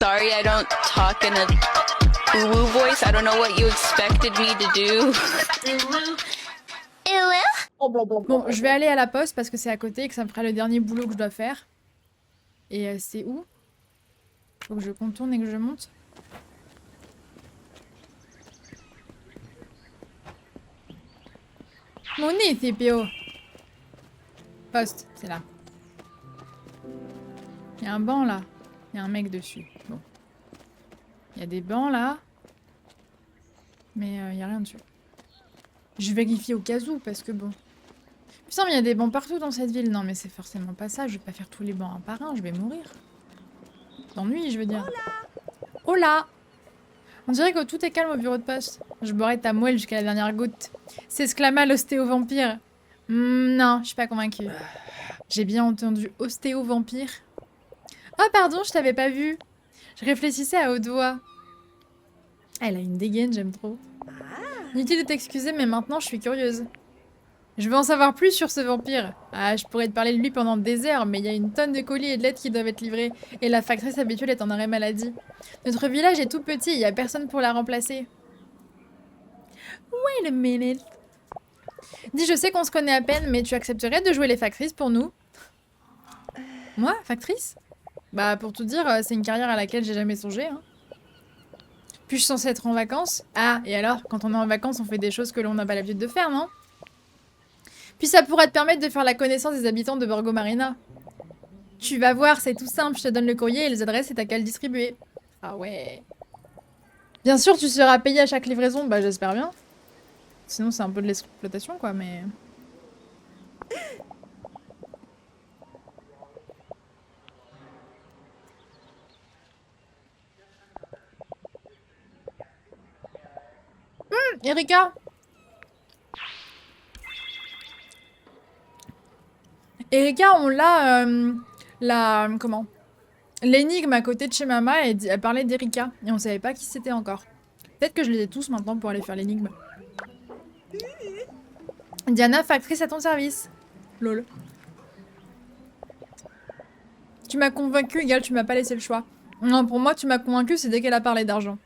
sorry I don't talk in a woo voice. I don't know what you expected me to do. Bon, je vais aller à la poste parce que c'est à côté et que ça me fera le dernier boulot que je dois faire. Et c'est où? Faut que je contourne et que je monte. Municipio. Poste, c'est là. Il y a un banc là. Il y a un mec dessus. Bon. Il y a des bancs là. Mais il n'y a rien dessus. Je vérifie au cas où parce que bon. Putain, mais il y a des bancs partout dans cette ville. Non, mais c'est forcément pas ça. Je vais pas faire tous les bancs un par un. Je vais mourir. D'ennui, je veux dire. Hola! On dirait que tout est calme au bureau de poste. Je boirai ta moelle jusqu'à la dernière goutte. S'exclama l'ostéo-vampire. Non, je suis pas convaincue. J'ai bien entendu ostéo-vampire. Oh, pardon, je t'avais pas vu. Je réfléchissais à haute voix. Elle a une dégaine, j'aime trop. Inutile de t'excuser, mais maintenant je suis curieuse. Je veux en savoir plus sur ce vampire. Ah, je pourrais te parler de lui pendant des heures, mais il y a une tonne de colis et de lettres qui doivent être livrés, et la factrice habituelle est en arrêt maladie. Notre village est tout petit, il y a personne pour la remplacer. Wait a minute. Dis, je sais qu'on se connaît à peine, mais tu accepterais de jouer les factrices pour nous? Moi, factrice? Bah, pour tout dire, c'est une carrière à laquelle j'ai jamais songé, hein. Puis-je censée être en vacances? Ah, et alors, quand on est en vacances, on fait des choses que l'on n'a pas l'habitude de faire, non? Puis ça pourra te permettre de faire la connaissance des habitants de Borgo Marina. Tu vas voir, c'est tout simple, je te donne le courrier et les adresses et t'as qu'à le distribuer. Ah ouais. Bien sûr, tu seras payé à chaque livraison, bah j'espère bien. Sinon c'est un peu de l'exploitation quoi, mais... Erika! Erika, on l'a... comment? L'énigme à côté de chez Mama, elle parlait d'Erika. Et on savait pas qui c'était encore. Peut-être que je les ai tous maintenant pour aller faire l'énigme. Diana, factrice à ton service. Lol. Tu m'as convaincu, égal, tu m'as pas laissé le choix. Non, pour moi, tu m'as convaincu, c'est dès qu'elle a parlé d'argent.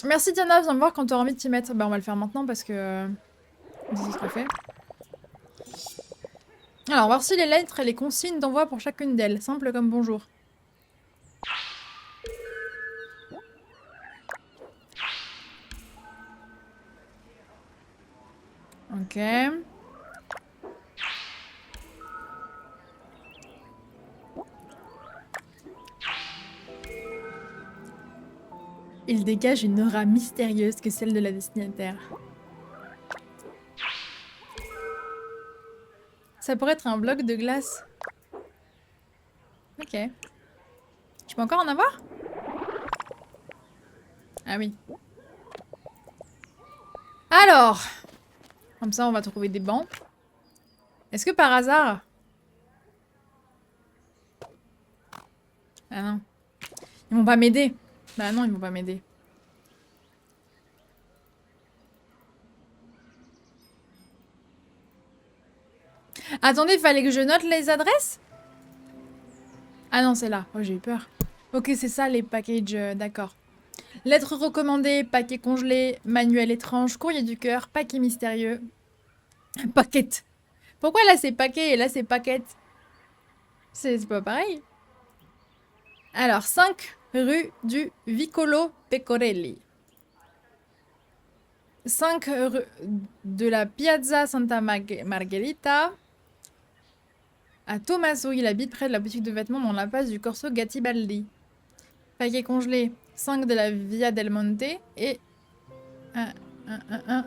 Merci Diana, viens me voir quand tu auras envie de t'y mettre. Bah on va le faire maintenant parce que... ce sera fait. Alors, voir si les lettres et les consignes d'envoi pour chacune d'elles. Simple comme bonjour. Ok. Il dégage une aura mystérieuse que celle de la destinataire. Ça pourrait être un bloc de glace. Ok. Je peux encore en avoir? Ah oui. Alors. Comme ça, on va trouver des bancs. Est-ce que par hasard... Ah non. Ils vont pas m'aider. Bah non, ils vont pas m'aider. Attendez, il fallait que je note les adresses? Ah non, c'est là. Oh, j'ai eu peur. Ok, c'est ça les packages, d'accord. Lettres recommandées, paquet congelé, manuel étrange, courrier du cœur, paquet mystérieux. Paquette. Pourquoi là c'est paquet et là c'est paquette? C'est pas pareil. Alors, 5 rue du Vicolo Pecorelli. 5 rue de la Piazza Santa Margherita. À Tommaso, il habite près de la boutique de vêtements dans la passe du Corso Gatibaldi. Paquet congelé, 5 de la Via del Monte et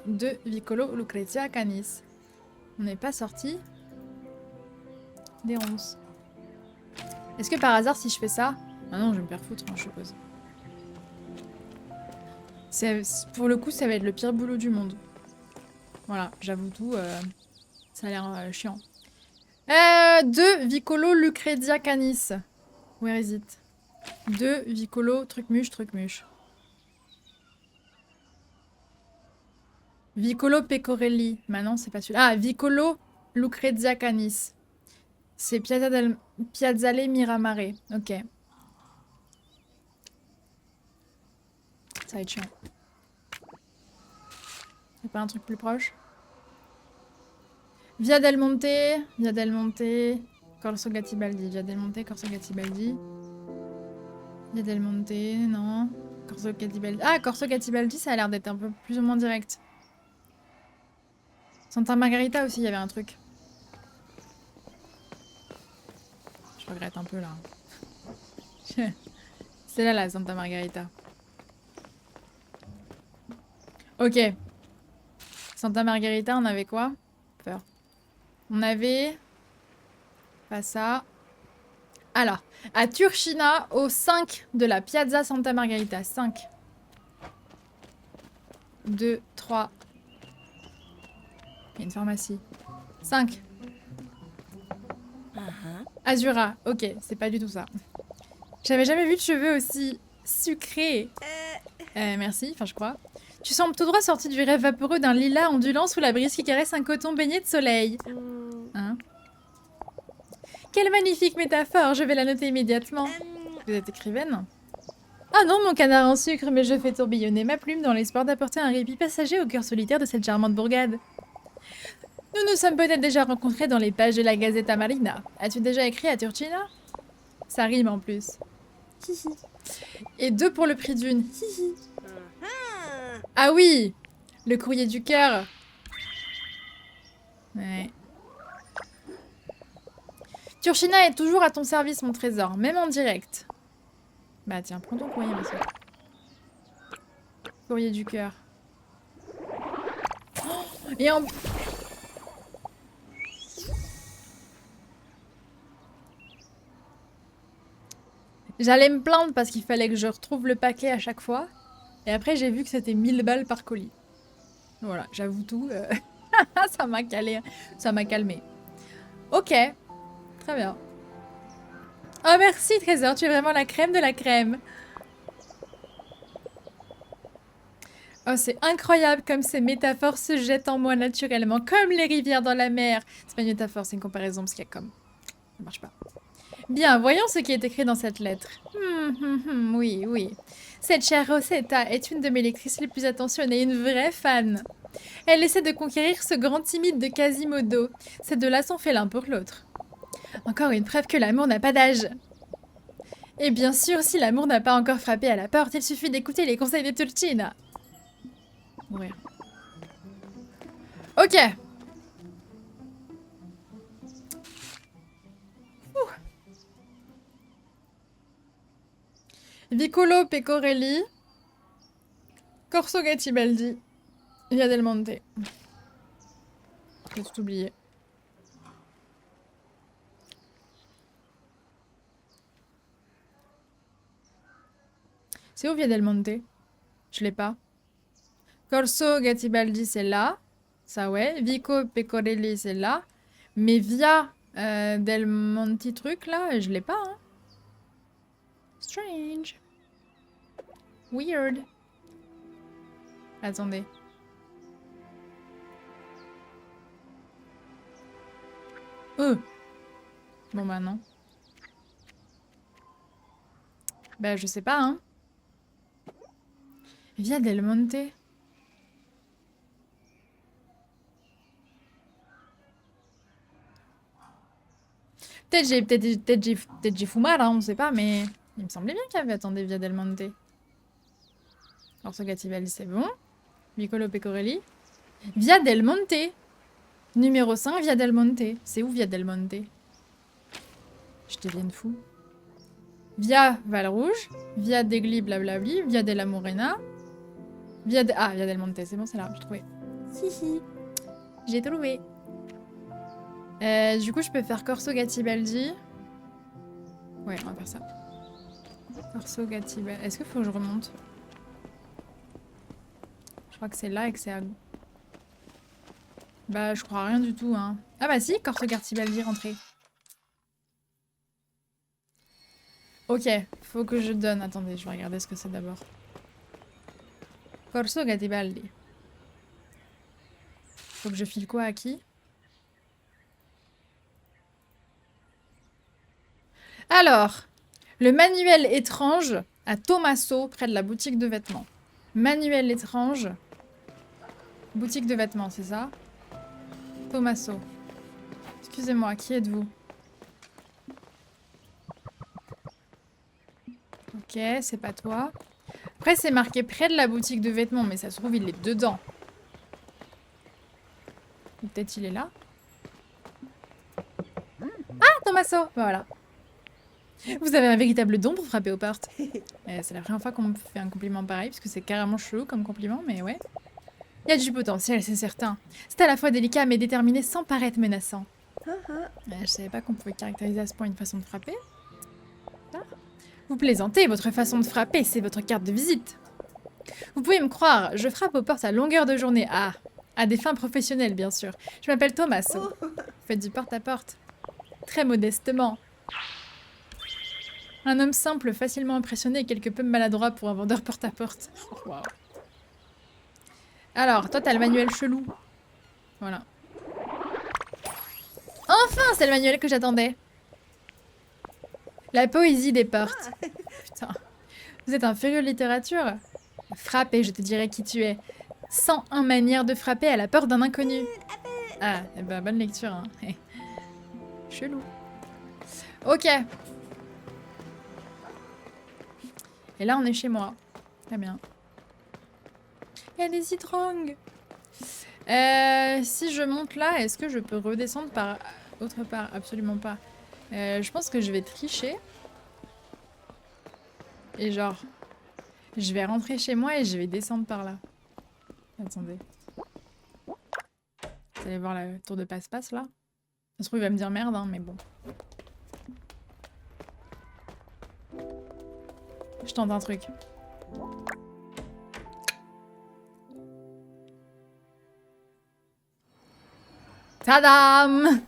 2 Vicolo Lucrezia Canis. On n'est pas sorti des 11. Est-ce que par hasard, si je fais ça... Ah non, je vais me faire foutre, hein, je suppose. Pour le coup, ça va être le pire boulot du monde. Voilà, j'avoue tout, ça a l'air chiant. 2 Vicolo Lucrezia Canis. Where is it? 2 Vicolo truc-muche. Vicolo Pecorelli. Maintenant, c'est pas celui-là. Ah, Vicolo Lucrezia Canis. C'est Piazzale Miramare. Ok. Ça va être chiant. Y'a pas un truc plus proche? Via del Monte. Via del Monte. Corso Gatibaldi. Via del Monte, Corso Gatibaldi. Via del Monte, non. Corso Gatibaldi. Ah, Corso Gatibaldi, ça a l'air d'être un peu plus ou moins direct. Santa Margarita aussi, il y avait un truc. Je regrette un peu là. C'est là la Santa Margarita. Ok. Santa Margarita, on avait quoi? Peur. On avait... Pas ça. Alors, à Turchina, au 5 de la Piazza Santa Margarita. 5. 2, 3. Il y a une pharmacie. 5. Azura. Ok, c'est pas du tout ça. J'avais jamais vu de cheveux aussi sucrés. Merci, enfin je crois. Tu sembles tout droit sorti du rêve vaporeux d'un lilas ondulant sous la brise qui caresse un coton baigné de soleil. Hein? Quelle magnifique métaphore, je vais la noter immédiatement. Vous êtes écrivaine? Ah non, mon canard en sucre, mais je fais tourbillonner ma plume dans l'espoir d'apporter un répit passager au cœur solitaire de cette charmante bourgade. Nous nous sommes peut-être déjà rencontrés dans les pages de la Gazzetta Marina. As-tu déjà écrit à Turchina? Ça rime en plus. Hihi. Et 2 pour le prix d'une. Hihi. Ah oui! Le courrier du cœur. Ouais. Turchina est toujours à ton service, mon trésor, même en direct. Bah tiens, prends ton courrier, ma soeur. Courrier du cœur. Oh, et en... J'allais me plaindre parce qu'il fallait que je retrouve le paquet à chaque fois. Et après, j'ai vu que c'était 1000 balles par colis. Voilà, j'avoue tout. Ça m'a calé. Ça m'a calmé. Ok. Très bien. Oh, merci, Trésor. Tu es vraiment la crème de la crème. Oh, c'est incroyable comme ces métaphores se jettent en moi naturellement, comme les rivières dans la mer. C'est pas une métaphore, c'est une comparaison, parce qu'il y a comme... Ça marche pas. Bien, voyons ce qui est écrit dans cette lettre. Oui, oui. Cette chère Rosetta est une de mes lectrices les plus attentionnées, une vraie fan. Elle essaie de conquérir ce grand timide de Quasimodo. Ces deux-là sont faits l'un pour l'autre. Encore une preuve que l'amour n'a pas d'âge. Et bien sûr, si l'amour n'a pas encore frappé à la porte, il suffit d'écouter les conseils de Turchina. Mourir. Ok. Vicolo Pecorelli. Corso Gatibaldi. Via del Monte. J'ai tout oublié. C'est où Via del Monte? Je l'ai pas. Corso Gatibaldi, c'est là. Ça, ouais. Vico Pecorelli, c'est là. Mais Via del Monte truc, là, je l'ai pas. Hein. Strange. Weird. Attendez. Bon, bah non. Bah, je sais pas, hein. Via del Monte. Peut-être j'ai fumé là, on sait pas, mais il me semblait bien qu'il y avait attendez Via del Monte. Orso Gatibaldi, c'est bon. Vicolo Pecorelli. Via del Monte. Numéro 5, Via del Monte. C'est où Via del Monte? Je deviens fou. Via Valrouge. Via Degli blablabli. Via della Morena. Via del Monte, c'est bon, c'est là, j'ai trouvé. Hihi. J'ai trouvé. Du coup, je peux faire Corso Gatibaldi. Ouais, on va faire ça. Corso Gatibaldi. Est-ce qu'il faut que je remonte? Je crois que c'est là et que c'est à... Bah, je crois rien du tout, hein. Ah bah si, Corso Gatibaldi, rentrée. Ok, faut que je donne. Attendez, je vais regarder ce que c'est d'abord. Corso Gatibaldi. Faut que je file quoi à qui? Alors, le manuel étrange à Tommaso, près de la boutique de vêtements. Manuel étrange. Boutique de vêtements, c'est ça? Tommaso. Excusez-moi, qui êtes-vous? Ok, c'est pas toi. Après, c'est marqué près de la boutique de vêtements, mais ça se trouve, il est dedans. Ou peut-être il est là. Ah, Tommaso! Voilà. Vous avez un véritable don pour frapper aux portes. C'est la première fois qu'on me fait un compliment pareil, parce que c'est carrément chelou comme compliment, mais ouais. Il y a du potentiel, c'est certain. C'est à la fois délicat mais déterminé sans paraître menaçant. Je savais pas qu'on pouvait caractériser à ce point une façon de frapper. Vous plaisantez, votre façon de frapper, c'est votre carte de visite. Vous pouvez me croire, je frappe aux portes à longueur de journée. Ah, à des fins professionnelles, bien sûr. Je m'appelle Tommaso. Vous faites du porte-à-porte. Très modestement. Un homme simple, facilement impressionné et quelque peu maladroit pour un vendeur porte-à-porte. Waouh. Alors, toi, t'as le manuel chelou. Voilà. Enfin, c'est le manuel que j'attendais. La poésie des portes. Putain. Vous êtes un furieux de littérature? Frappe et je te dirai qui tu es. 101 manières de frapper à la porte d'un inconnu. Ah, eh ben, bonne lecture, hein. Chelou. Ok. Et là, on est chez moi. Très bien. Il y a des citronnes. Si je monte là, est-ce que je peux redescendre par autre part? Absolument pas. Je pense que je vais tricher. Et genre, je vais rentrer chez moi et je vais descendre par là. Attendez. Vous allez voir la tour de passe-passe là. Ça se trouve, il va me dire merde, hein, mais bon. Je tente un truc. Tadam!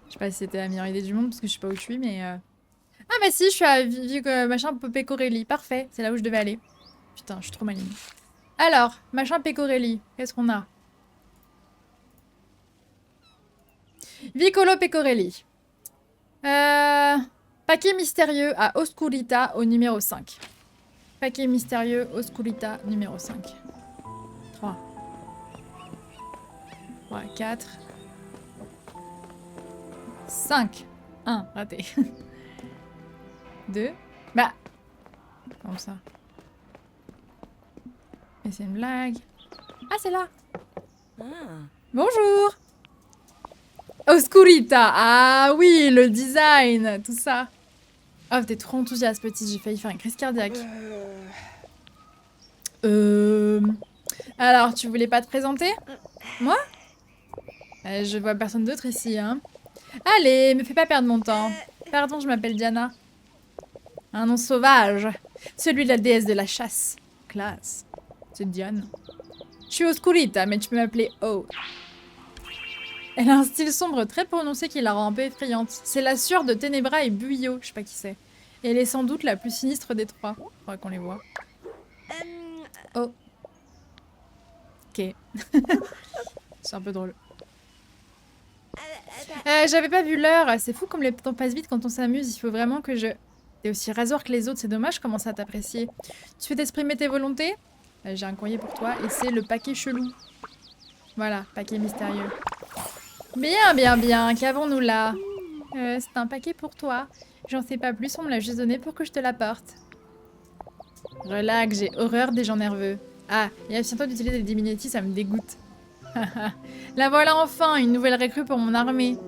Je sais pas si c'était la meilleure idée du monde parce que je sais pas où je suis, mais... Ah bah si, je suis à machin Pecorelli. Parfait, c'est là où je devais aller. Putain, je suis trop maligne. Alors, machin Pecorelli, qu'est-ce qu'on a? Vicolo Pecorelli. Paquet mystérieux à Oscurita au numéro 5. Paquet mystérieux Oscurita numéro 5. 3. 3, 4. 5. 1, raté. 2. Bah. Comme ça. Mais c'est une blague. Ah, c'est là. Bonjour. Oscurita. Ah oui, le design, tout ça. Oh, t'es trop enthousiaste, petite. J'ai failli faire une crise cardiaque. Alors, tu voulais pas te présenter? Moi? Je vois personne d'autre ici, hein. Allez, me fais pas perdre mon temps. Pardon, je m'appelle Diana. Un nom sauvage. Celui de la déesse de la chasse. Classe. C'est Diane. Je suis Oscurita, mais tu peux m'appeler O. Elle a un style sombre très prononcé qui la rend un peu effrayante. C'est la sueur de Ténébra et Buyo, je sais pas qui c'est. Et elle est sans doute la plus sinistre des trois. Faudrait qu'on les voit. Oh. Ok. C'est un peu drôle. J'avais pas vu l'heure. C'est fou comme le temps passe vite quand on s'amuse. Il faut vraiment que je... T'es aussi rasoir que les autres, c'est dommage, je commence à t'apprécier. Tu veux t'exprimer tes volontés? J'ai un courrier pour toi et c'est le paquet chelou. Voilà, paquet mystérieux. Bien, bien, bien. Qu'avons-nous là? C'est un paquet pour toi. J'en sais pas plus, on me l'a juste donné pour que je te l'apporte. Relax, j'ai horreur des gens nerveux. Ah, et abstiens-toi d'utiliser des diminutifs, ça me dégoûte. La voilà enfin, une nouvelle recrue pour mon armée.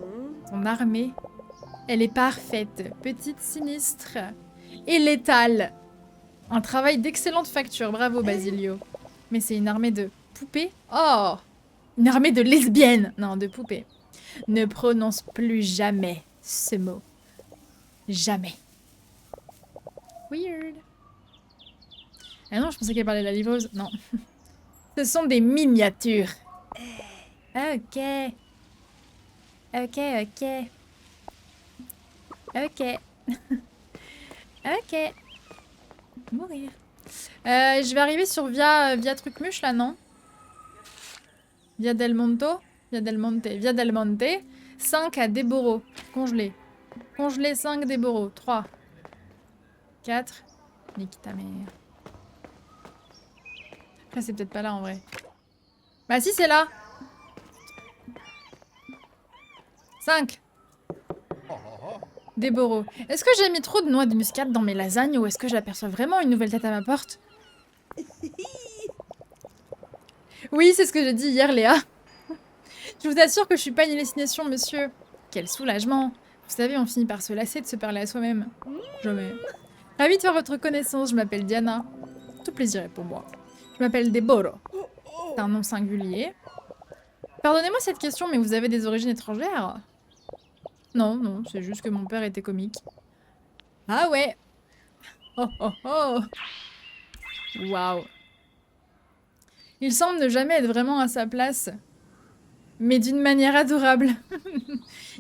Ton armée? Elle est parfaite, petite, sinistre et létale. Un travail d'excellente facture, bravo Basilio. Mais c'est une armée de poupées? Oh! Une armée de lesbiennes! Non, de poupées. Ne prononce plus jamais ce mot. Jamais. Weird. Ah non, je pensais qu'elle parlait de la livreuse. Non. Ce sont des miniatures. Ok. Ok, ok. Ok. Ok. Mourir. Je vais arriver sur via Trucmuche là, non? Via Del Monte. Via Del Monte. 5 à Déboro. Congelé. Congelé 5 Déboro. 3. 4. Nique ta mère. Après, c'est peut-être pas là en vrai. Bah si, c'est là. 5. Déboro. Est-ce que j'ai mis trop de noix de muscade dans mes lasagnes ou est-ce que j'aperçois vraiment une nouvelle tête à ma porte? Oui, c'est ce que j'ai dit hier, Léa. Je vous assure que je suis pas une hallucination, monsieur. Quel soulagement. Vous savez, on finit par se lasser de se parler à soi-même. Jamais. Ravie de faire votre connaissance, je m'appelle Diana. Tout plaisir est pour moi. Je m'appelle Deboro. C'est un nom singulier. Pardonnez-moi cette question, mais vous avez des origines étrangères? Non, non, c'est juste que mon père était comique. Ah ouais. Oh oh oh. Waouh. Il semble ne jamais être vraiment à sa place. Mais d'une manière adorable.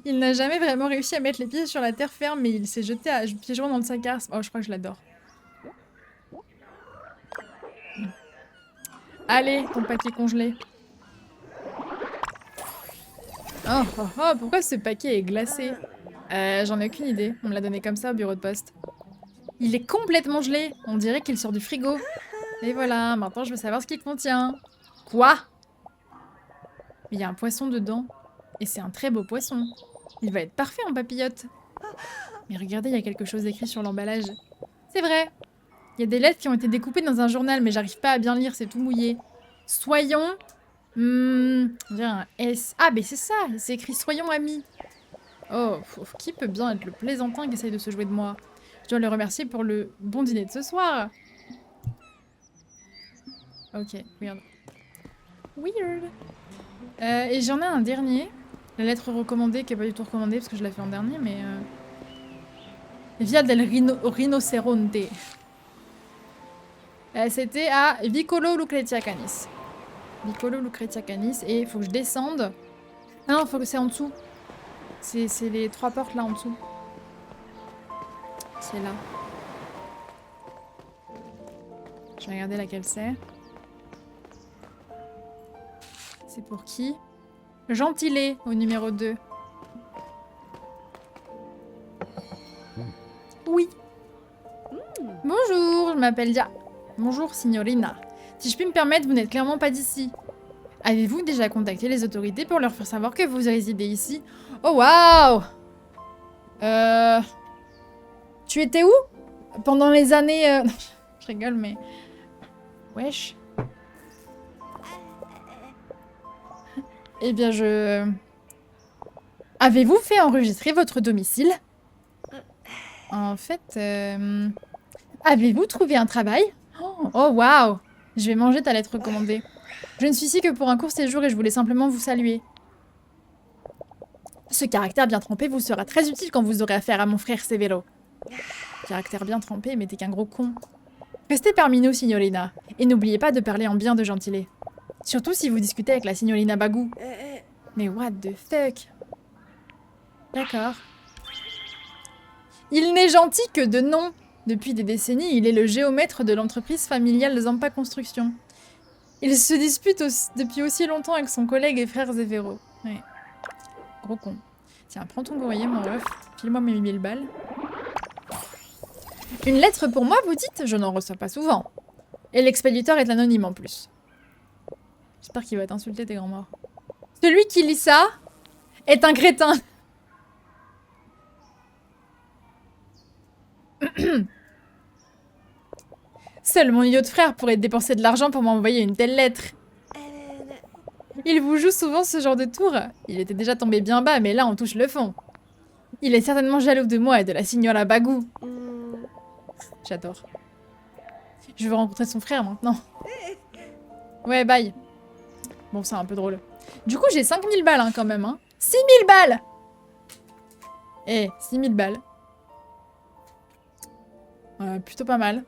Il n'a jamais vraiment réussi à mettre les pieds sur la terre ferme, mais il s'est jeté à pieds joints dans le sac à... Oh, je crois que je l'adore. Allez, ton paquet congelé. Oh, oh, oh, pourquoi ce paquet est glacé? J'en ai aucune idée. On me l'a donné comme ça au bureau de poste. Il est complètement gelé. On dirait qu'il sort du frigo. Et voilà, maintenant je veux savoir ce qu'il contient. Quoi? Il y a un poisson dedans. Et c'est un très beau poisson. Il va être parfait en papillote. Mais regardez, il y a quelque chose écrit sur l'emballage. C'est vrai. Il y a des lettres qui ont été découpées dans un journal, mais j'arrive pas à bien lire, c'est tout mouillé. Soyons... on dirait un S. Ah, mais c'est ça, c'est écrit Soyons amis. Oh, qui peut bien être le plaisantin qui essaye de se jouer de moi? Je dois le remercier pour le bon dîner de ce soir. Ok, weird. Weird. Et j'en ai un dernier. La lettre recommandée, qui est pas du tout recommandée parce que je l'ai fait en dernier, mais... Via del Rinoceronte. C'était à Vicolo Lucrezia Canis. Vicolo Lucrezia Canis. Et il faut que je descende. Ah non, faut que c'est en dessous. C'est les 3 portes là en dessous. C'est là. Je vais regarder laquelle c'est. C'est pour qui? Gentilé au numéro 2. Oui. Bonjour, je m'appelle Dia. Bonjour, signorina. Si je puis me permettre, vous n'êtes clairement pas d'ici. Avez-vous déjà contacté les autorités pour leur faire savoir que vous résidez ici? Oh waouh! Tu étais où? Pendant les années... Je rigole, mais... Wesh. Eh bien, Avez-vous fait enregistrer votre domicile? En fait... Avez-vous trouvé un travail? Oh waouh! Je vais manger ta lettre recommandée. Je ne suis ici que pour un court séjour et je voulais simplement vous saluer. Ce caractère bien trempé vous sera très utile quand vous aurez affaire à mon frère Severo. Caractère bien trempé, mais t'es qu'un gros con. Restez parmi nous, signorina. Et n'oubliez pas de parler en bien de Gentilé. Surtout si vous discutez avec la signorina Bagou. Mais what the fuck? D'accord. Il n'est gentil que de nom. Depuis des décennies, il est le géomètre de l'entreprise familiale Zampa Construction. Il se dispute depuis aussi longtemps avec son collègue et frère Zevero. Ouais. Gros con. Tiens, prends ton courrier, mon ref. File-moi mes 1000 balles. Une lettre pour moi, vous dites? Je n'en reçois pas souvent. Et l'expéditeur est anonyme en plus. J'espère qu'il va t'insulter, tes grands morts. Celui qui lit ça est un crétin. Seul mon idiot de frère pourrait dépenser de l'argent pour m'envoyer une telle lettre. Il vous joue souvent ce genre de tour. Il était déjà tombé bien bas, mais là on touche le fond. Il est certainement jaloux de moi et de la signora Bagou. J'adore. Je veux rencontrer son frère maintenant. Ouais, bye. Bon, c'est un peu drôle. Du coup, j'ai 5000 balles hein, quand même. Hein. 6000 balles! Eh, 6000 balles. Plutôt pas mal.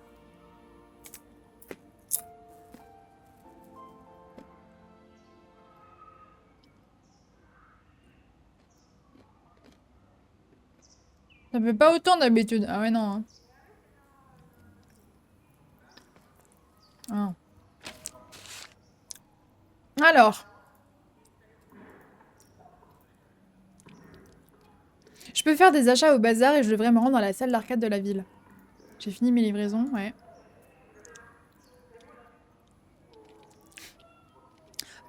Ça fait pas autant d'habitude. Ah ouais, non. Hein. Ah. Alors. Je peux faire des achats au bazar et je devrais me rendre dans la salle d'arcade de la ville. J'ai fini mes livraisons, ouais.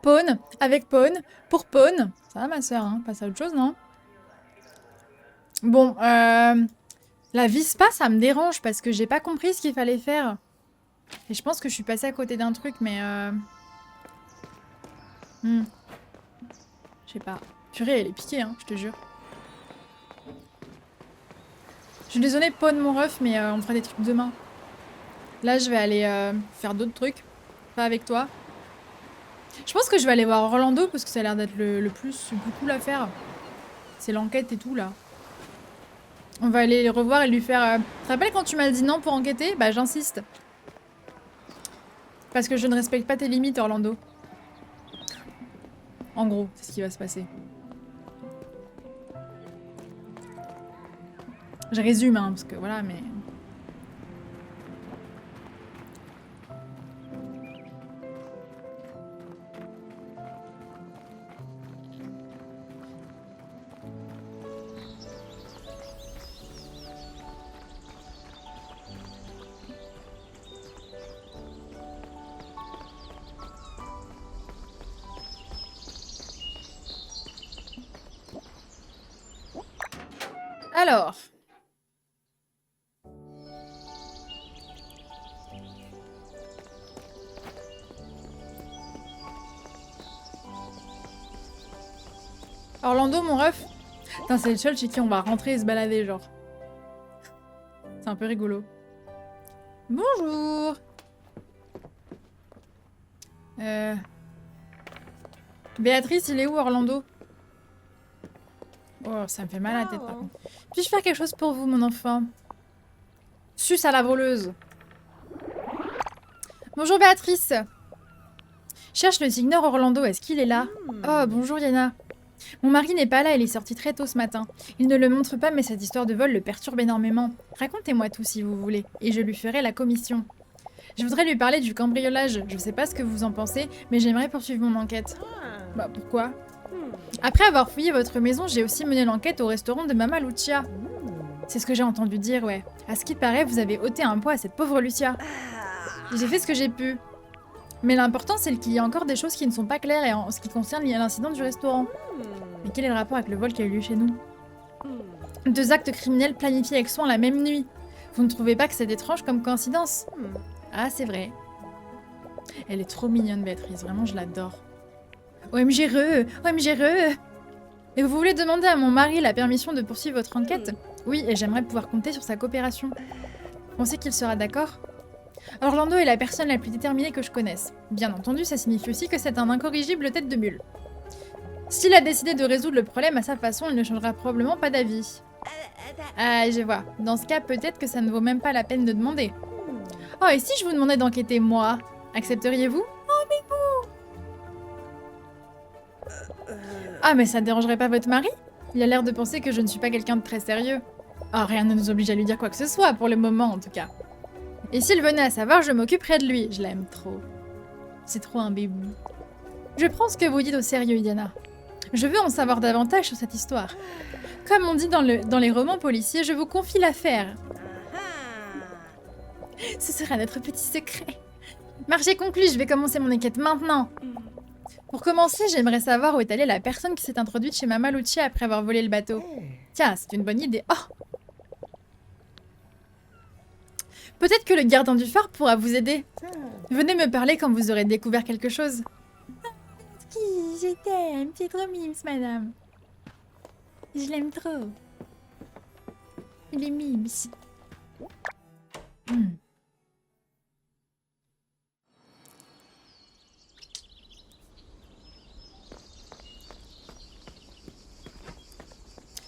Pawn, avec Pawn, pour Pawn. Ça va ma soeur, hein, passe à autre chose, non? Bon, la Vispa, ça me dérange parce que j'ai pas compris ce qu'il fallait faire. Et je pense que je suis passée à côté d'un truc, mais je sais pas. Purée, elle est piquée, hein, je te jure. Je suis désolée, Pawn mon ref, mais on fera des trucs demain. Là, je vais aller faire d'autres trucs. Pas avec toi. Je pense que je vais aller voir Orlando parce que ça a l'air d'être le plus cool à faire. C'est l'enquête et tout, là. On va aller les revoir et lui faire... Tu te rappelles quand tu m'as dit non pour enquêter? Bah, j'insiste. Parce que je ne respecte pas tes limites, Orlando. En gros, c'est ce qui va se passer. Je résume, hein, parce que voilà, mais... Alors... Orlando, mon ref. Putain, c'est le seul chez qui on va rentrer et se balader, genre. C'est un peu rigolo. Bonjour. Béatrice, il est où, Orlando? Oh, ça me fait mal à la tête, par contre. Puis-je faire quelque chose pour vous, mon enfant? Suce à la voleuse. Bonjour, Béatrice. Cherche le signeur Orlando, est-ce qu'il est là? Oh, bonjour, Yana. Mon mari n'est pas là, il est sorti très tôt ce matin. Il ne le montre pas, mais cette histoire de vol le perturbe énormément. Racontez-moi tout si vous voulez, et je lui ferai la commission. Je voudrais lui parler du cambriolage. Je sais pas ce que vous en pensez, mais j'aimerais poursuivre mon enquête. Bah, pourquoi? Après avoir fouillé votre maison, j'ai aussi mené l'enquête au restaurant de Mama Lucia. C'est ce que j'ai entendu dire, ouais. À ce qui paraît, vous avez ôté un poids à cette pauvre Lucia. J'ai fait ce que j'ai pu. Mais l'important, c'est qu'il y a encore des choses qui ne sont pas claires en ce qui concerne l'incident du restaurant. Mais quel est le rapport avec le vol qui a eu lieu chez nous? 2 actes criminels planifiés avec soin la même nuit. Vous ne trouvez pas que c'est étrange comme coïncidence? Ah, c'est vrai. Elle est trop mignonne, Béatrice. Vraiment, je l'adore. OMG re! OMG re! Et vous voulez demander à mon mari la permission de poursuivre votre enquête? Oui, et j'aimerais pouvoir compter sur sa coopération. Pensez qu'il sera d'accord? Orlando est la personne la plus déterminée que je connaisse. Bien entendu, ça signifie aussi que c'est un incorrigible tête de mule. S'il a décidé de résoudre le problème à sa façon, il ne changera probablement pas d'avis. Ah, je vois. Dans ce cas, peut-être que ça ne vaut même pas la peine de demander. Oh, et si je vous demandais d'enquêter moi, accepteriez-vous? Oh, mais vous! Ah, mais ça ne dérangerait pas votre mari? Il a l'air de penser que je ne suis pas quelqu'un de très sérieux. Oh, rien ne nous oblige à lui dire quoi que ce soit, pour le moment en tout cas. Et s'il venait à savoir, je m'occuperais de lui. Je l'aime trop. C'est trop un bébou. Je prends ce que vous dites au sérieux, Diana. Je veux en savoir davantage sur cette histoire. Comme on dit dans les romans policiers, je vous confie l'affaire. Ce sera notre petit secret. Marché conclu, je vais commencer mon enquête maintenant. Pour commencer, j'aimerais savoir où est allée la personne qui s'est introduite chez Mama Lucia après avoir volé le bateau. Tiens, c'est une bonne idée. Oh! Peut-être que le gardien du phare pourra vous aider. Venez me parler quand vous aurez découvert quelque chose. Je t'aime, c'est trop mimes, madame. Je l'aime trop. Il est mimes.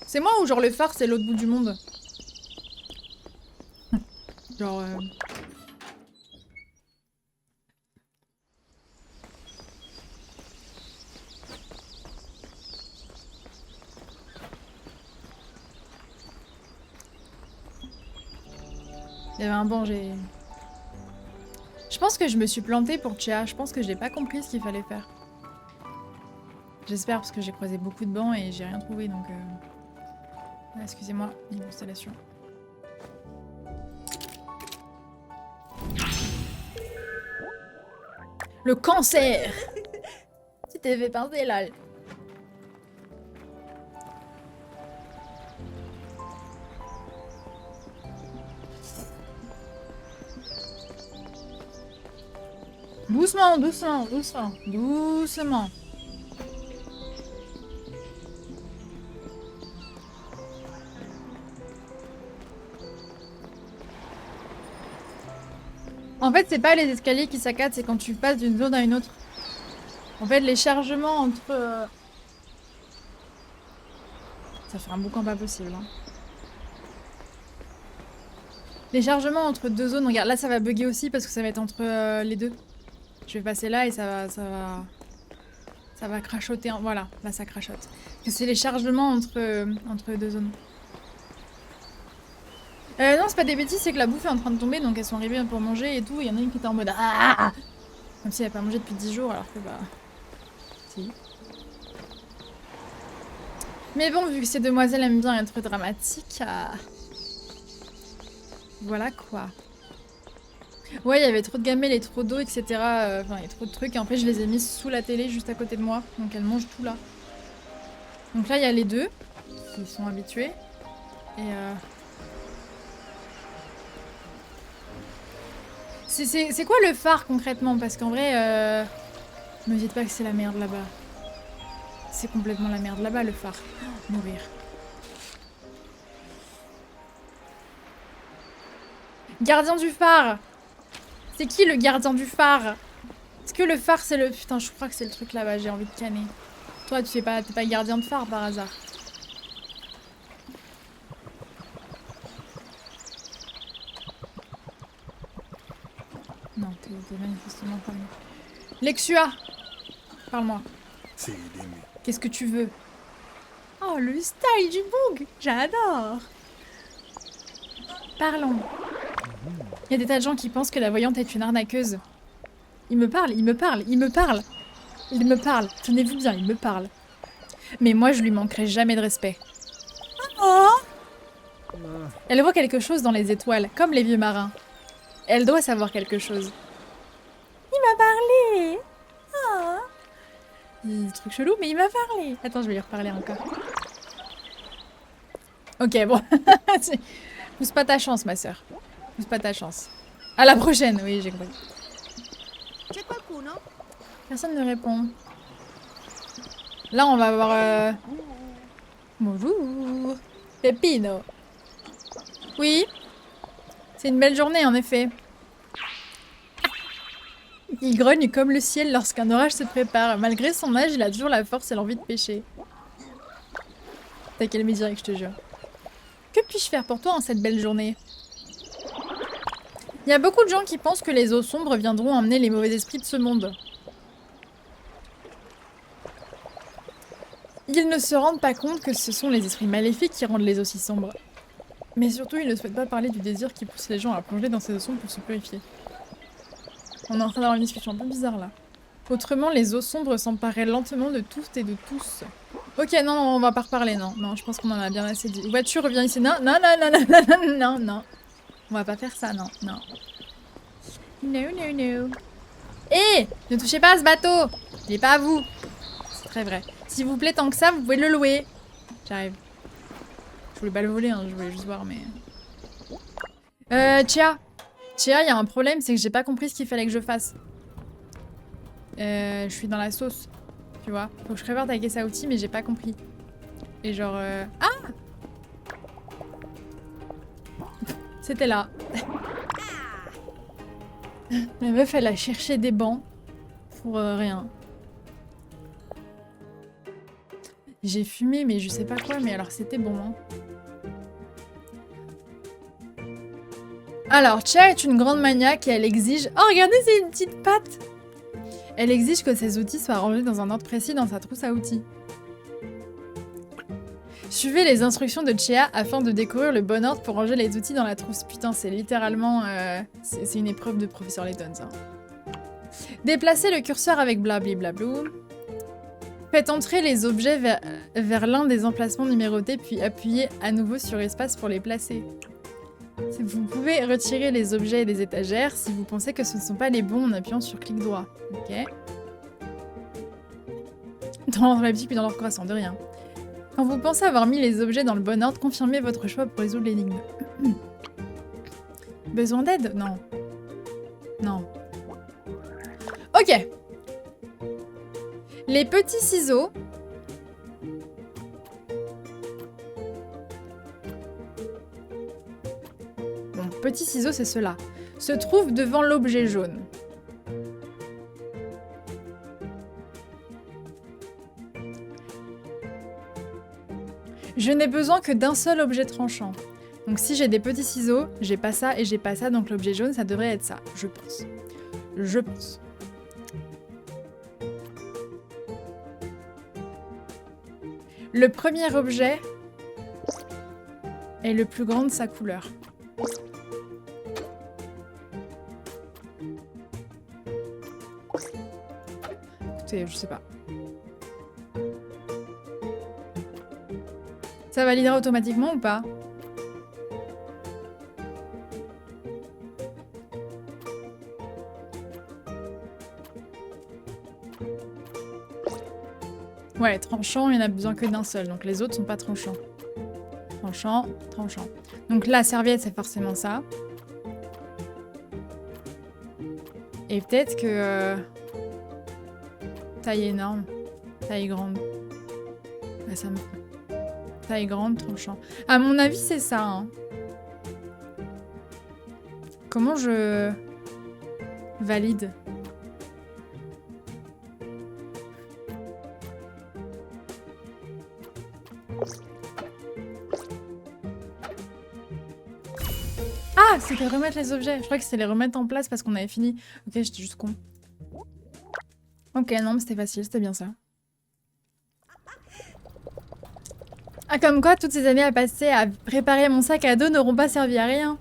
C'est moi ou genre le phare c'est l'autre bout du monde? Genre... Il y avait un banc, j'ai... Je pense que je me suis plantée pour Tchéa. Je pense que j'ai pas compris ce qu'il fallait faire. J'espère parce que j'ai croisé beaucoup de bancs et j'ai rien trouvé donc... Ah, excusez-moi, niveau installation. Le cancer. Tu t'es fait pincer là. Doucement, doucement, doucement, doucement. En fait, c'est pas les escaliers qui saccadent, c'est quand tu passes d'une zone à une autre. En fait, les chargements entre... Ça fait un boucan pas possible. Hein. Les chargements entre deux zones, regarde, là ça va bugger aussi parce que ça va être entre les deux. Je vais passer là et ça va crachoter. Voilà, là ça crachote. C'est les chargements entre deux zones. Non, c'est pas des bêtises, c'est que la bouffe est en train de tomber, donc elles sont arrivées pour manger et tout. Il y en a une qui était en mode ah, comme si elle n'avait pas mangé depuis 10 jours, alors que bah. Si. Mais bon, vu que ces demoiselles aiment bien être dramatiques, voilà quoi. Ouais, il y avait trop de gamelles et trop d'eau, etc. Enfin, il y a trop de trucs. Et en fait, je les ai mis sous la télé, juste à côté de moi. Donc elles mangent tout là. Donc là, il y a les deux qui sont habitués. Et c'est quoi le phare concrètement? Parce qu'en vrai, me dites pas que c'est la merde là-bas. C'est complètement la merde là-bas le phare. Oh, mourir. Gardien du phare! C'est qui le gardien du phare? Est-ce que le phare c'est le... Putain, je crois que c'est le truc là-bas, j'ai envie de canner. Toi, t'es pas gardien de phare par hasard? Non, t'es manifestement pas... Lexua! Parle-moi. Qu'est-ce que tu veux? Oh, le style du bug! J'adore! Parlons. Il y a des tas de gens qui pensent que la voyante est une arnaqueuse. Il me parle, il me parle, il me parle. Il me parle. Tenez-vous bien, il me parle. Mais moi, je lui manquerai jamais de respect. Oh! Elle voit quelque chose dans les étoiles, comme les vieux marins. Elle doit savoir quelque chose. Il m'a parlé! Oh. Il truc chelou, mais il m'a parlé. Attends, je vais lui reparler encore. Ok, bon. Pousse pas ta chance, ma sœur. Pousse pas ta chance. À la prochaine, oui, j'ai compris. Personne ne répond. Là, on va avoir... Bonjour. Pepino. Oui. C'est une belle journée, en effet. Il grogne comme le ciel lorsqu'un orage se prépare. Malgré son âge, il a toujours la force et l'envie de pêcher. T'as calmé direct, je te jure. Que puis-je faire pour toi en cette belle journée? Il y a beaucoup de gens qui pensent que les eaux sombres viendront emmener les mauvais esprits de ce monde. Ils ne se rendent pas compte que ce sont les esprits maléfiques qui rendent les eaux si sombres. Mais surtout, ils ne souhaitent pas parler du désir qui pousse les gens à plonger dans ces eaux sombres pour se purifier. On est en train d'avoir une discussion un peu bizarre là. Autrement, les eaux sombres s'empareraient lentement de toutes et de tous. Ok, non, on va pas reparler, non. Non, je pense qu'on en a bien assez dit. Voiture, reviens ici. Non, non, non, non, non, non, non, non, non. On va pas faire ça, non, non. No, no, no. Hé, ne touchez pas à ce bateau. Il n'est pas à vous. C'est très vrai. S'il vous plaît, tant que ça, vous pouvez le louer. J'arrive. Je voulais pas le voler, hein, je voulais juste voir, mais... Chia, il y a un problème, c'est que j'ai pas compris ce qu'il fallait que je fasse. Je suis dans la sauce, tu vois. Faut que je prépare ta caisse à outils, mais j'ai pas compris. Et genre... Ah! C'était là. La meuf, elle a cherché des bancs pour rien. J'ai fumé, mais je sais pas quoi, mais alors c'était bon. Hein. Alors, Chia est une grande maniaque et elle exige... Oh, regardez, c'est une petite patte! Elle exige que ses outils soient rangés dans un ordre précis dans sa trousse à outils. Suivez les instructions de Chia afin de découvrir le bon ordre pour ranger les outils dans la trousse. Putain, c'est littéralement... c'est une épreuve de professeur Layton, ça. Déplacez le curseur avec blabli blablou. Faites entrer les objets vers l'un des emplacements numérotés, puis appuyez à nouveau sur espace pour les placer. Vous pouvez retirer les objets des étagères si vous pensez que ce ne sont pas les bons en appuyant sur clic droit. Ok. Dans l'ordre elliptique puis dans l'ordre croissant, de rien. Quand vous pensez avoir mis les objets dans le bon ordre, confirmez votre choix pour résoudre l'énigme. Besoin d'aide? Non. Non. Ok. Les petits ciseaux. Bon, petits ciseaux, c'est ceux-là. Se trouvent devant l'objet jaune. Je n'ai besoin que d'un seul objet tranchant. Donc si j'ai des petits ciseaux, j'ai pas ça et j'ai pas ça, donc l'objet jaune, ça devrait être ça, je pense. Je pense. Le premier objet est le plus grand de sa couleur. Écoutez, je sais pas. Ça validera automatiquement ou pas? Ouais, tranchant, il n'y en a besoin que d'un seul, donc les autres sont pas tranchants. Tranchant, tranchant. Donc la serviette, c'est forcément ça. Et peut-être que... taille énorme, taille grande. Bah, ça me... Taille grande, tranchant. À mon avis, c'est ça. Hein. Comment je... valide? Ah, c'était remettre les objets. Je crois que c'était les remettre en place parce qu'on avait fini. Ok, j'étais juste con. Ok, non, mais c'était facile, c'était bien ça. Ah, comme quoi, toutes ces années à passer à préparer mon sac à dos n'auront pas servi à rien.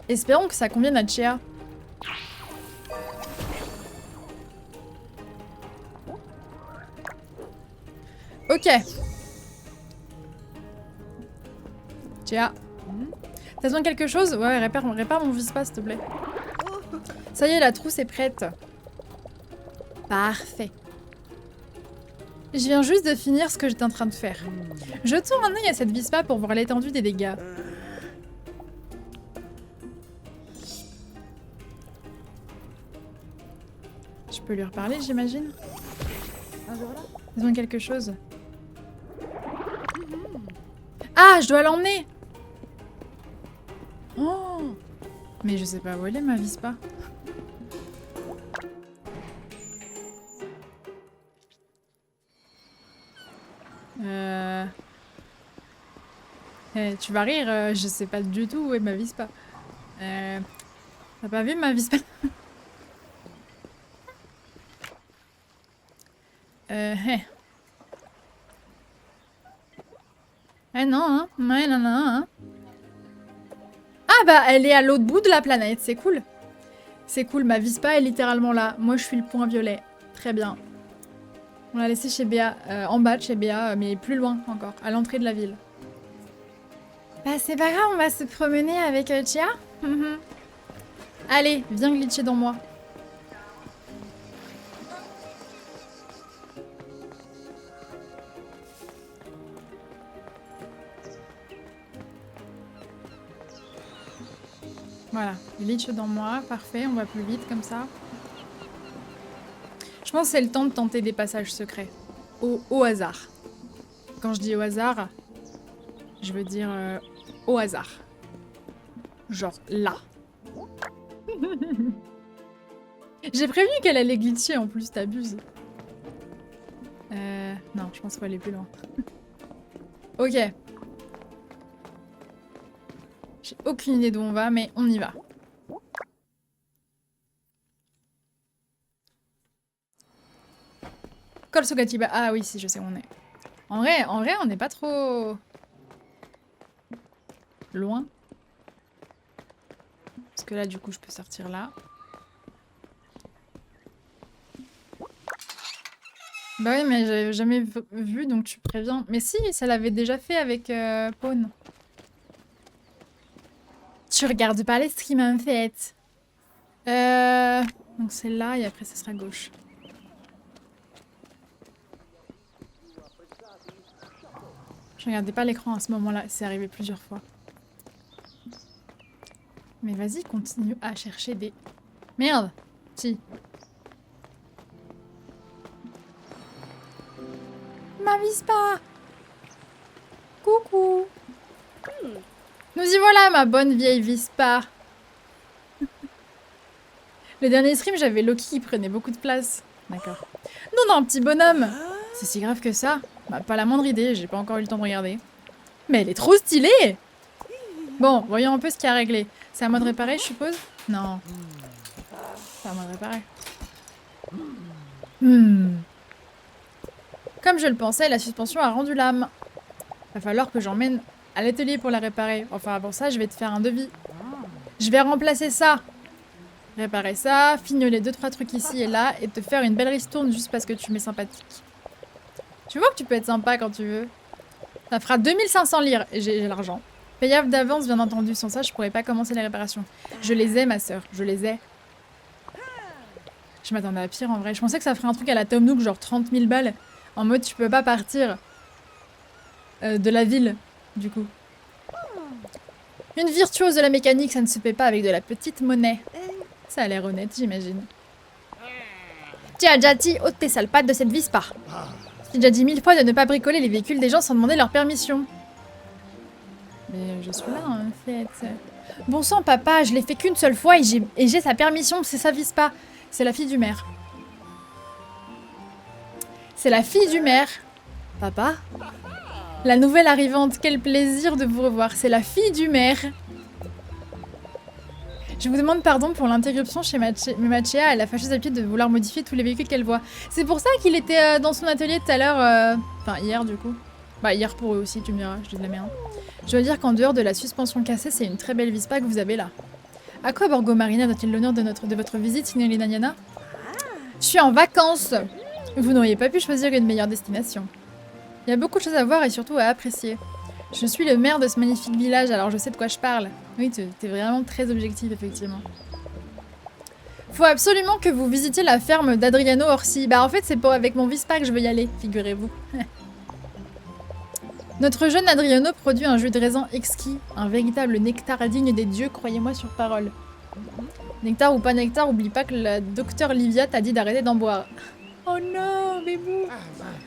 Espérons que ça convienne à Tchéa. Ok. Tchéa. T'as besoin de quelque chose? Ouais, répare mon Vispa, s'il te plaît. Ça y est, la trousse est prête. Parfait. Je viens juste de finir ce que j'étais en train de faire. Jetons un œil à cette Vispa pour voir l'étendue des dégâts. Je peux lui reparler, j'imagine? Besoin de quelque chose. Ah, je dois l'emmener! Oh! Mais je sais pas où elle est, ma Vispa. Tu vas rire, je sais pas du tout où est ma Vispa. T'as pas vu ma Vispa? Eh non, hein? Ouais, non, non, hein? Ah bah, elle est à l'autre bout de la planète, c'est cool. C'est cool, ma Vispa est littéralement là. Moi, je suis le point violet. Très bien. On l'a laissé chez Béa, en bas de chez Béa, mais plus loin encore, à l'entrée de la ville. Bah c'est pas grave, on va se promener avec Tchéa. Allez, viens glitcher dans moi. Voilà, glitch dans moi, parfait, on va plus vite comme ça. Je pense que c'est le temps de tenter des passages secrets. Au hasard. Quand je dis au hasard, je veux dire au hasard. Genre là. J'ai prévenu qu'elle allait glitcher en plus, t'abuses. Non, je pense qu'il faut aller plus loin. Ok. J'ai aucune idée d'où on va, mais on y va. Kolsogatiba. Ah oui, si, je sais où on est. En vrai, on n'est pas trop... loin. Parce que là, du coup, je peux sortir là. Bah oui, mais j'avais jamais vu, donc tu préviens. Mais si, ça l'avait déjà fait avec Pawn. Tu regardes pas les streams en fait. Donc c'est là et après ça sera gauche. Je regardais pas l'écran à ce moment-là, c'est arrivé plusieurs fois. Mais vas-y, continue à chercher des... Merde! Si. Ma Vispa! Coucou! Nous y voilà, ma bonne vieille Vispa! Le dernier stream, j'avais Loki qui prenait beaucoup de place. D'accord. Non, non, petit bonhomme! C'est si grave que ça? Bah, pas la moindre idée, j'ai pas encore eu le temps de regarder. Mais elle est trop stylée! Bon, voyons un peu ce qu'il y a à régler. C'est à moi de réparer, je suppose? Non. C'est à moi de réparer. Comme je le pensais, la suspension a rendu l'âme. Va falloir que j'emmène à l'atelier pour la réparer. Enfin, avant ça, je vais te faire un devis. Je vais remplacer ça. Réparer ça, fignoler 2-3 trucs ici et là, et te faire une belle ristourne juste parce que tu m'es sympathique. Tu vois que tu peux être sympa quand tu veux. Ça fera 2500 lire, et j'ai l'argent. Payable d'avance, bien entendu. Sans ça, je pourrais pas commencer les réparations. Je les ai, ma sœur. Je les ai. Je m'attendais à pire, en vrai. Je pensais que ça ferait un truc à la Tom Nook, genre 30 000 balles. En mode, tu peux pas partir de la ville, du coup. Une virtuose de la mécanique, ça ne se paie pas avec de la petite monnaie. Ça a l'air honnête, j'imagine. Tiens, Jati, ôte tes sales pattes de cette Vispa. J'ai déjà dit 1000 fois de ne pas bricoler les véhicules des gens sans demander leur permission. Mais je suis là, en fait. Bon sang, papa, je l'ai fait qu'une seule fois et j'ai sa permission, c'est sa Vispa. C'est la fille du maire. C'est la fille du maire. Papa? La nouvelle arrivante, quel plaisir de vous revoir. C'est la fille du maire. Je vous demande pardon pour l'interruption chez Machea. Elle a fâcheuse habitude de vouloir modifier tous les véhicules qu'elle voit. C'est pour ça qu'il était dans son atelier tout à l'heure. Enfin, hier du coup. Bah, hier pour eux aussi, tu me diras, je dis de la merde. Je dois dire qu'en dehors de la suspension cassée, c'est une très belle Vispa que vous avez là. À quoi Borgo Marina donne-t-il l'honneur de votre visite, Signorina Niana? Je suis en vacances. Vous n'auriez pas pu choisir une meilleure destination. Il y a beaucoup de choses à voir et surtout à apprécier. Je suis le maire de ce magnifique village, alors je sais de quoi je parle. Oui, t'es vraiment très objectif, effectivement. Faut absolument que vous visitiez la ferme d'Adriano Orsi. Bah en fait, c'est avec mon Vispa que je veux y aller, figurez-vous. Notre jeune Adriano produit un jus de raisin exquis, un véritable nectar digne des dieux, croyez-moi sur parole. Nectar ou pas nectar, oublie pas que la docteure Livia t'a dit d'arrêter d'en boire. Oh non, bébou.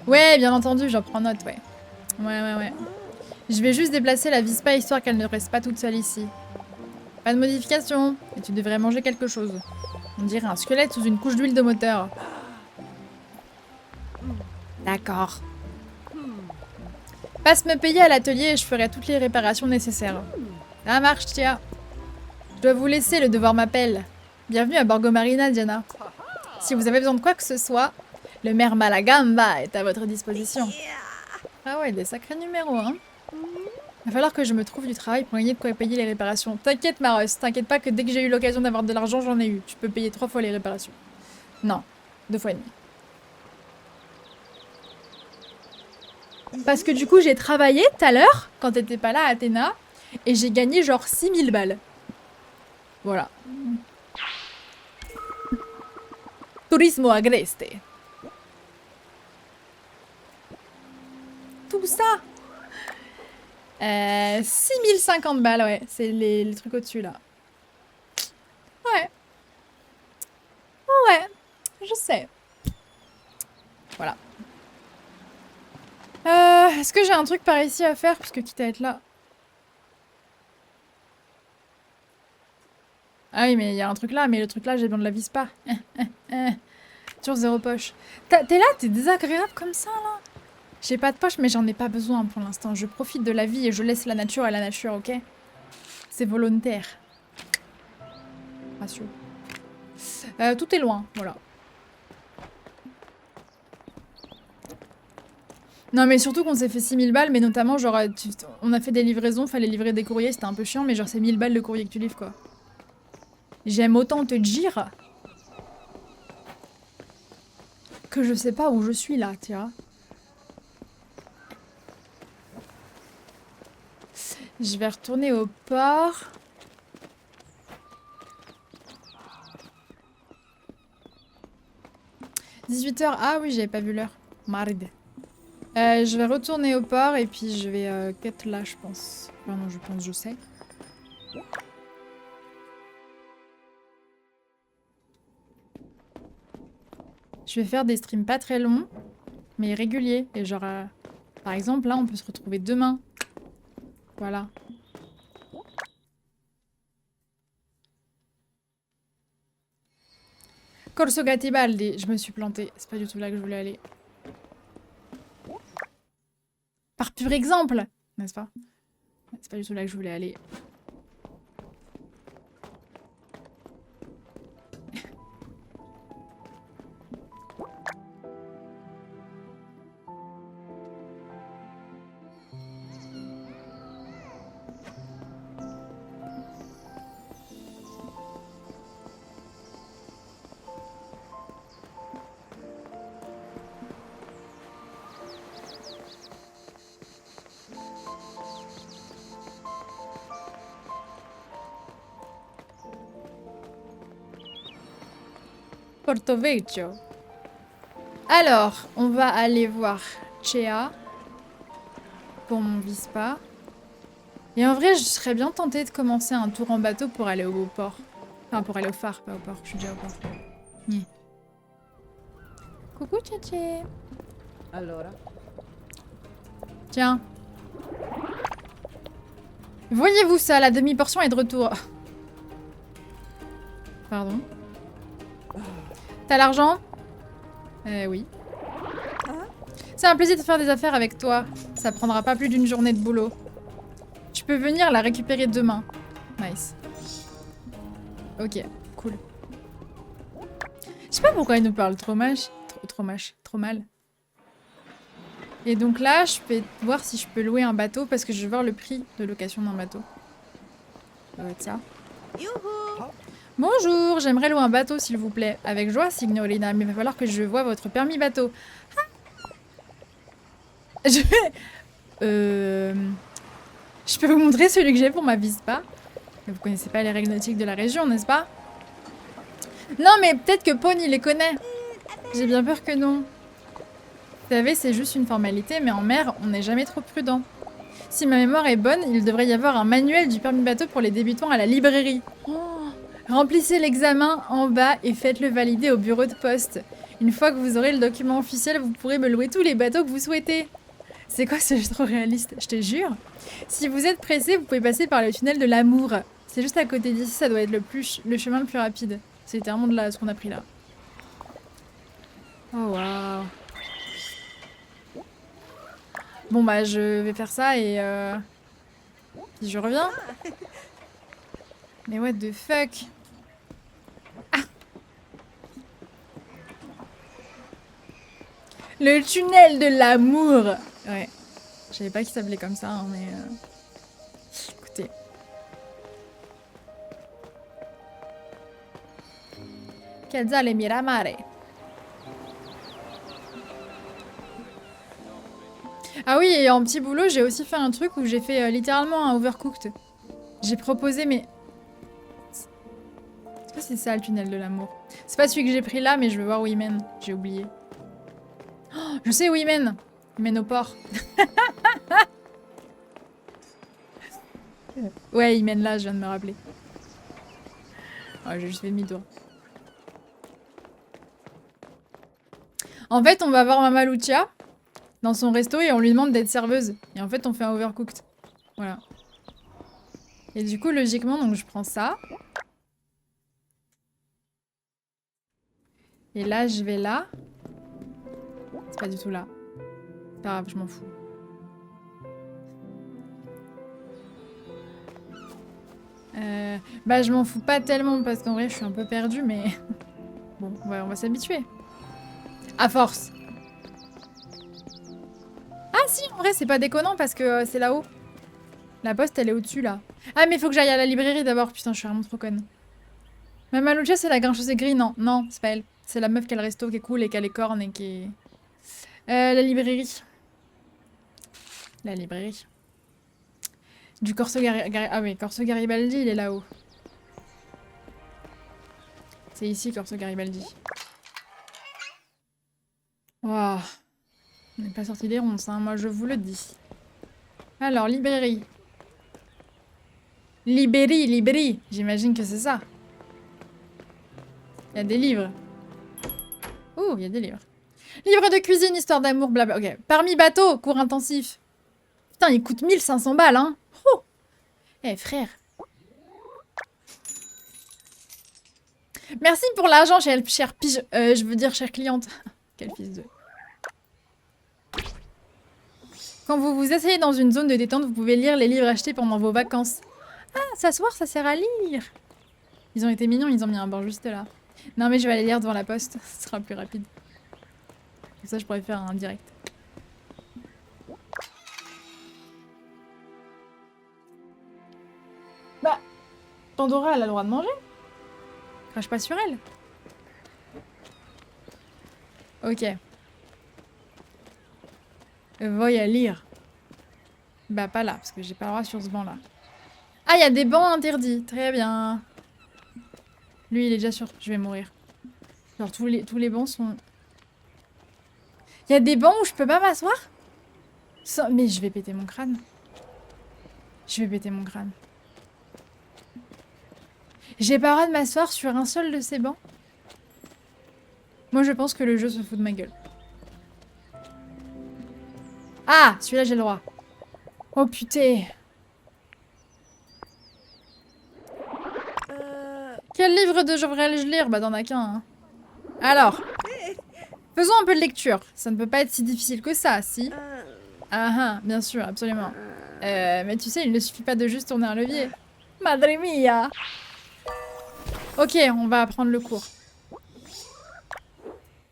Ouais, bien entendu, j'en prends note, ouais. Ouais. Je vais juste déplacer la Vispa histoire qu'elle ne reste pas toute seule ici. Pas de modification, et tu devrais manger quelque chose. On dirait un squelette sous une couche d'huile de moteur. D'accord. Passe me payer à l'atelier et je ferai toutes les réparations nécessaires. Ça marche, tia. Je dois vous laisser, le devoir m'appelle. Bienvenue à Borgo Marina, Diana. Si vous avez besoin de quoi que ce soit, le maire Malagamba est à votre disposition. Ah ouais, des sacrés numéros, hein. Va falloir que je me trouve du travail pour gagner de quoi payer les réparations. T'inquiète, Maros, t'inquiète pas que dès que j'ai eu l'occasion d'avoir de l'argent, j'en ai eu. Tu peux payer 3 fois les réparations. Non, 2 fois et demi. Parce que du coup, j'ai travaillé tout à l'heure, quand t'étais pas là, Athéna, et j'ai gagné genre 6000 balles. Voilà. Turismo agreste. Tout ça 6050 balles, ouais. C'est les trucs au-dessus, là. Ouais. Ouais. Je sais. Voilà. Est-ce que j'ai un truc par ici à faire? Parce que quitte à être là... Ah oui, mais il y a un truc là. Mais le truc là, j'ai besoin de la Vispa. Toujours 0 poche. T'es là? T'es désagréable comme ça, là? J'ai pas de poche, mais j'en ai pas besoin pour l'instant. Je profite de la vie et je laisse la nature à la nature, ok? C'est volontaire. Ratio. Tout est loin, voilà. Non, mais surtout qu'on s'est fait 6000 balles, mais notamment, genre, on a fait des livraisons, fallait livrer des courriers, c'était un peu chiant, mais genre, c'est 1000 balles le courrier que tu livres, quoi. J'aime autant te dire que je sais pas où je suis là, tu vois. Je vais retourner au port. « 18h. Ah oui, j'avais pas vu l'heure. Marde. Je vais retourner au port et puis je vais quête là, je pense. Enfin non, je sais. Je vais faire des streams pas très longs, mais réguliers. Et genre, par exemple, là, on peut se retrouver demain. Voilà. Corso Garibaldi, je me suis plantée. C'est pas du tout là que je voulais aller. Par pur exemple, n'est-ce pas? C'est pas du tout là que je voulais aller. Porto Vecchio. Alors, on va aller voir Chea pour mon Vispa. Et en vrai, je serais bien tentée de commencer un tour en bateau pour aller au port. Enfin, pour aller au phare, pas au port. Je suis déjà au port. Ni. Coucou, Tchatché. Allora. Tiens. Voyez-vous ça, la demi-portion est de retour. Pardon. T'as l'argent? Oui. C'est un plaisir de faire des affaires avec toi. Ça prendra pas plus d'une journée de boulot. Tu peux venir la récupérer demain. Nice. Ok, cool. Je sais pas pourquoi il nous parle trop mal. Et donc là, je vais voir si je peux louer un bateau parce que je veux voir le prix de location d'un bateau. Ça va être ça. Bonjour, j'aimerais louer un bateau s'il vous plaît. Avec joie, signorina, mais il va falloir que je voie votre permis bateau. Ah, je vais... Je peux vous montrer celui que j'ai pour ma Vispa. Vous connaissez pas les règles nautiques de la région, n'est-ce pas? Non, mais peut-être que Pony les connaît. J'ai bien peur que non. Vous savez, c'est juste une formalité, mais en mer, on n'est jamais trop prudent. Si ma mémoire est bonne, il devrait y avoir un manuel du permis bateau pour les débutants à la librairie. Remplissez l'examen en bas et faites-le valider au bureau de poste. Une fois que vous aurez le document officiel, vous pourrez me louer tous les bateaux que vous souhaitez. C'est quoi ce jeu trop réaliste? Je te jure. Si vous êtes pressé, vous pouvez passer par le tunnel de l'amour. C'est juste à côté d'ici, ça doit être le chemin le plus rapide. C'est littéralement de là ce qu'on a pris là. Oh waouh. Bon bah je vais faire ça et puis je reviens. Mais what the fuck? Ah. Le tunnel de l'amour. Ouais. Je savais pas qu'il s'appelait comme ça, hein, mais écoutez. Casale Miramare. Ah oui, et en petit boulot, j'ai aussi fait un truc où j'ai fait littéralement un overcooked. J'ai proposé, mais... Est-ce que c'est ça le tunnel de l'amour? C'est pas celui que j'ai pris là, mais je veux voir où il mène. J'ai oublié. Oh, je sais où il mène. Il mène au port. Ouais, il mène là, je viens de me rappeler. Oh, j'ai juste fait demi-tour. En fait, on va voir Mama Lucia dans son resto et on lui demande d'être serveuse. Et en fait, on fait un overcooked. Voilà. Et du coup, logiquement, donc je prends ça. Et là, je vais là. C'est pas du tout là. C'est pas grave, je m'en fous. Bah, je m'en fous pas tellement parce qu'en vrai, je suis un peu perdue, mais... Bon, ouais, on va s'habituer. À force. Ah si, en vrai, c'est pas déconnant parce que c'est là-haut. La poste, elle est au-dessus, là. Ah, mais faut que j'aille à la librairie d'abord. Putain, je suis vraiment trop conne. Mama Lucia, c'est la grincheuse gris. Non, non, c'est pas elle. C'est la meuf qui a le resto qui est cool et qui a les cornes et qui est... la librairie. La librairie. Du Corso Ah oui, Corso Garibaldi, il est là-haut. C'est ici, Corso Garibaldi. Waouh. On n'est pas sorti des ronces, hein, moi je vous le dis. Alors, librairie. Librairie. J'imagine que c'est ça. Il y a des livres. Oh, il y a des livres. Livre de cuisine, histoire d'amour, blabla. Ok. Parmi bateaux, cours intensif. Putain, il coûte 1500 balles, hein. Oh. Eh, frère. Merci pour l'argent, chère pige. Je veux dire, chère cliente. Quel fils de... Quand vous vous asseyez dans une zone de détente, vous pouvez lire les livres achetés pendant vos vacances. Ah, s'asseoir, ça sert à lire. Ils ont été mignons, ils ont mis un banc juste là. Non mais je vais aller lire devant la poste, ce sera plus rapide. Comme ça je pourrais faire un direct. Bah, Pandora elle a le droit de manger. Crache pas sur elle. Ok. Voy à lire. Bah pas là, parce que j'ai pas le droit sur ce banc là. Ah, il y a des bancs interdits, très bien. Lui il est déjà sûr, je vais mourir. Genre tous les bancs sont... Il y a des bancs où je peux pas m'asseoir? Mais je vais péter mon crâne. Je vais péter mon crâne. J'ai pas le droit de m'asseoir sur un seul de ces bancs? Moi je pense que le jeu se fout de ma gueule. Ah, celui-là j'ai le droit. Oh putain. Quel livre devrais-je lire? Bah t'en as qu'un. Hein. Alors, faisons un peu de lecture. Ça ne peut pas être si difficile que ça, si? Ah ah, bien sûr, absolument. Mais tu sais, il ne suffit pas de juste tourner un levier. Madre mia! Ok, on va apprendre le cours.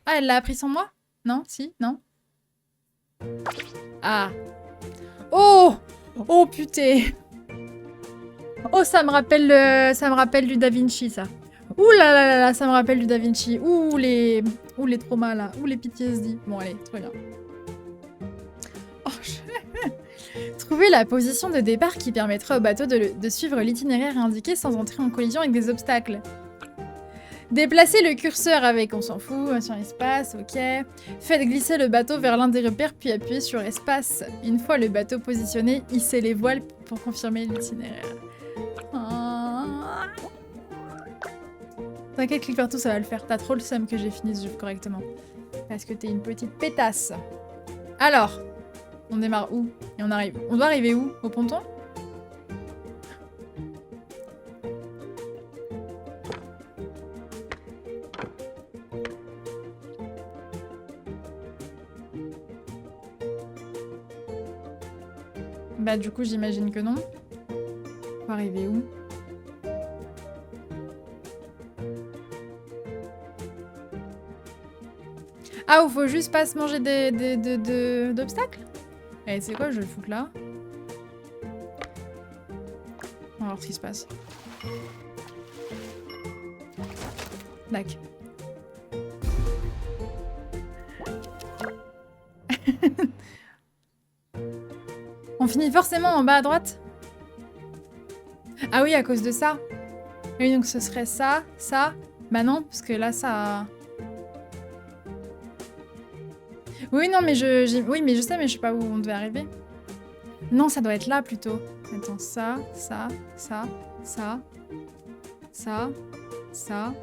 Ah, elle l'a appris sans moi? Non? Si? Non? Ah. Oh! Oh putain! Oh, ça me rappelle du Da Vinci, ça. Ouh là là là là, ça me rappelle du Da Vinci. Ouh les traumas, là. Ouh les PTSD. Bon, allez, très bien. Oh, Trouver la position de départ qui permettra au bateau de suivre l'itinéraire indiqué sans entrer en collision avec des obstacles. Déplacer le curseur avec, on s'en fout, sur espace, ok. Faites glisser le bateau vers l'un des repères, puis appuyez sur espace. Une fois le bateau positionné, hissez les voiles pour confirmer l'itinéraire. T'inquiète, clique partout, ça va le faire. T'as trop le seum que j'ai fini ce jeu correctement. Parce que t'es une petite pétasse. Alors, on démarre où? Et on arrive. On doit arriver où? Au ponton? Bah du coup j'imagine que non. On va arriver où? Ah, où faut juste pas se manger d'obstacles? Eh, c'est quoi, je vais le foutre là. On va voir ce qui se passe. Dac. On finit forcément en bas à droite? Ah oui, à cause de ça. Oui, donc ce serait ça, ça. Bah non, parce que là, ça... Oui, non, mais oui, mais je sais, mais je sais pas où on devait arriver. Non, ça doit être là, plutôt. Attends, ça, ça, ça, ça, ça, ça...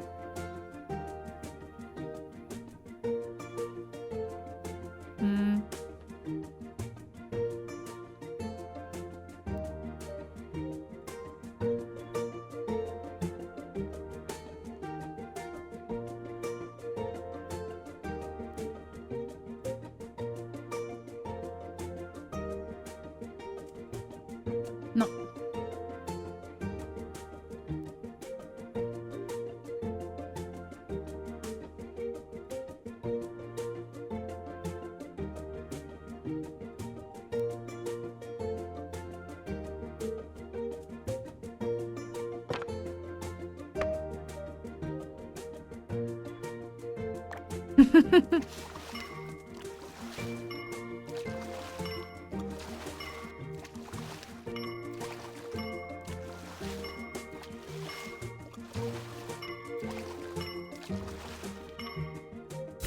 Non.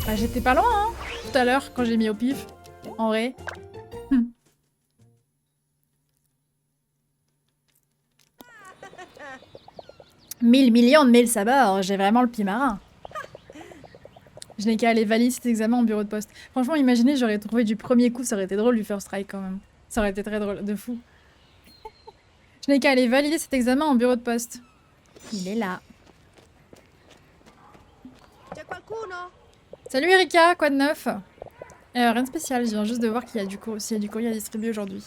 Bah, j'étais pas loin, hein, tout à l'heure, quand j'ai mis au pif. En vrai. 1000 millions de mille sabords, j'ai vraiment le pied marin. Je n'ai qu'à aller valider cet examen en bureau de poste. Franchement, imaginez, j'aurais trouvé du premier coup, ça aurait été drôle du first strike quand même. Ça aurait été très drôle, de fou. Je n'ai qu'à aller valider cet examen en bureau de poste. Il est là. Salut Erika, quoi de neuf? Rien de spécial, je viens juste de voir qu'il y a s'il y a du courrier à distribuer aujourd'hui.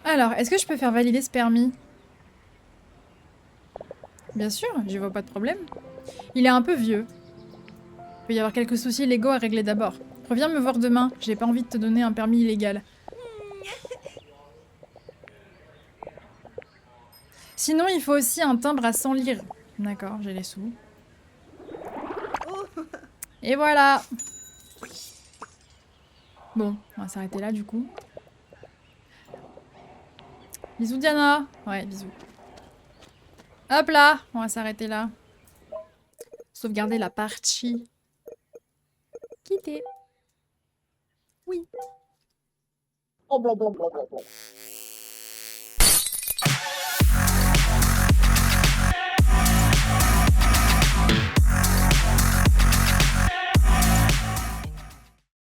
Alors, est-ce que je peux faire valider ce permis? Bien sûr, j'y vois pas de problème. Il est un peu vieux. Il peut y avoir quelques soucis légaux à régler d'abord. Reviens me voir demain, j'ai pas envie de te donner un permis illégal. Sinon, il faut aussi un timbre à 100 lire. D'accord, j'ai les sous. Et voilà. Bon, on va s'arrêter là du coup. Bisous Diana. Ouais, bisous. Hop là, on va s'arrêter là. Sauvegarder la partie. Quitter. Oui.